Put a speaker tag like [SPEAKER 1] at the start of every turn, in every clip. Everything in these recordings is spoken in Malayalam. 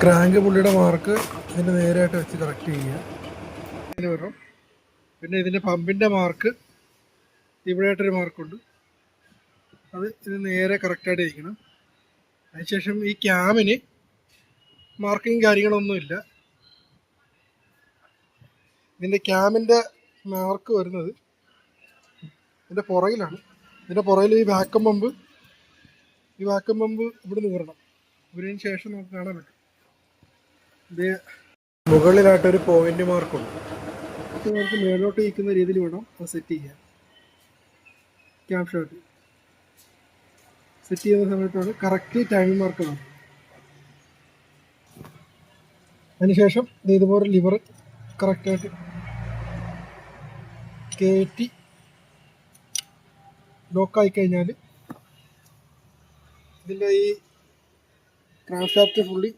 [SPEAKER 1] ക്രാങ്ക് പുള്ളിയുടെ മാർക്ക് ഇതിൻ്റെ നേരായിട്ട് വെച്ച് കറക്റ്റ് ചെയ്യുക. ഇങ്ങനെ വരണം. പിന്നെ ഇതിൻ്റെ പമ്പിൻ്റെ മാർക്ക് ഇവിടെയായിട്ടൊരു മാർക്കുണ്ട്, അത് ഇത് നേരെ കറക്റ്റായിട്ട് ഇരിക്കണം. അതിനുശേഷം ഈ ക്യാമിന് മാർക്കിങ് കാര്യങ്ങളൊന്നുമില്ല. ഇതിൻ്റെ ക്യാമിൻ്റെ മാർക്ക് വരുന്നത് ഇതിൻ്റെ പുറകിലാണ്. ഇതിൻ്റെ പുറകിൽ ഈ വാക്വം പമ്പ് ഇവിടെ നിന്ന് വരണം. ഇതിന് ശേഷം നമുക്ക് കാണാൻ പറ്റും ഇത് മുകളിലായിട്ടൊരു പോയിന്റ് മാർക്കുണ്ട്. ഇത് നമുക്ക് മേലോട്ട് നിൽക്കുന്ന രീതിയിൽ വേണം അത് സെറ്റ് ചെയ്യാൻ. ക്യാം ഷോട്ട് സെറ്റ് ചെയ്യുന്ന സമയത്താണ് കറക്റ്റ് ടൈമിംഗ് മാർക്ക് വേണം. അതിനുശേഷം ഇതുപോലെ ലിവർ കറക്റ്റായിട്ട് കയറ്റി ലോക്കായി കഴിഞ്ഞാൽ ഇതിൻ്റെ ഈ ക്രാങ്ക് ഷാഫ്റ്റ് ഫുള്ളി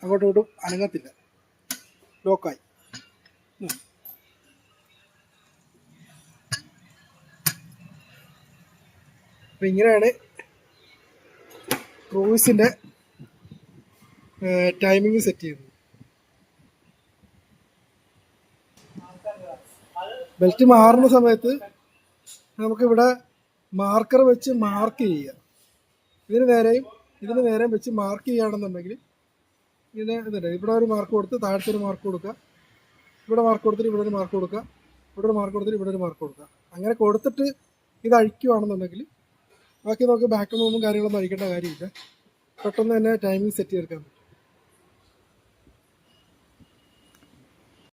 [SPEAKER 1] അങ്ങോട്ടും ഇങ്ങോട്ടും അനങ്ങത്തില്ല, ലോക്കായി. അപ്പം ഇങ്ങനെയാണ് ക്രൂയിസിൻ്റെ ടൈമിങ് സെറ്റ് ചെയ്യുന്നത്. ബെൽറ്റ് മാറുന്ന സമയത്ത് നമുക്കിവിടെ മാർക്കർ വെച്ച് മാർക്ക് ചെയ്യുക. ഇതിന് നേരെയും വെച്ച് മാർക്ക് ചെയ്യുകയാണെന്നുണ്ടെങ്കിൽ ഇതിന് ഇവിടെ ഒരു മാർക്ക് കൊടുത്ത് താഴത്തെ ഒരു മാർക്ക് കൊടുക്കുക, ഇവിടെ മാർക്ക് കൊടുത്തിട്ട് ഇവിടെ ഒരു മാർക്ക് കൊടുക്കുക, ഇവിടെ ഒരു മാർക്ക് കൊടുത്തിട്ട് ഇവിടെ ഒരു മാർക്ക് കൊടുക്കുക. അങ്ങനെ കൊടുത്തിട്ട് ഇത് അഴിക്കുകയാണെന്നുണ്ടെങ്കിൽ ബാക്കി നമുക്ക് ബാക്ക് മൂവും കാര്യങ്ങളൊന്നും അഴിക്കേണ്ട കാര്യമില്ല. പെട്ടെന്ന് തന്നെ ടൈമിംഗ് സെറ്റ് ചെയ്തെടുക്കാൻ പറ്റും.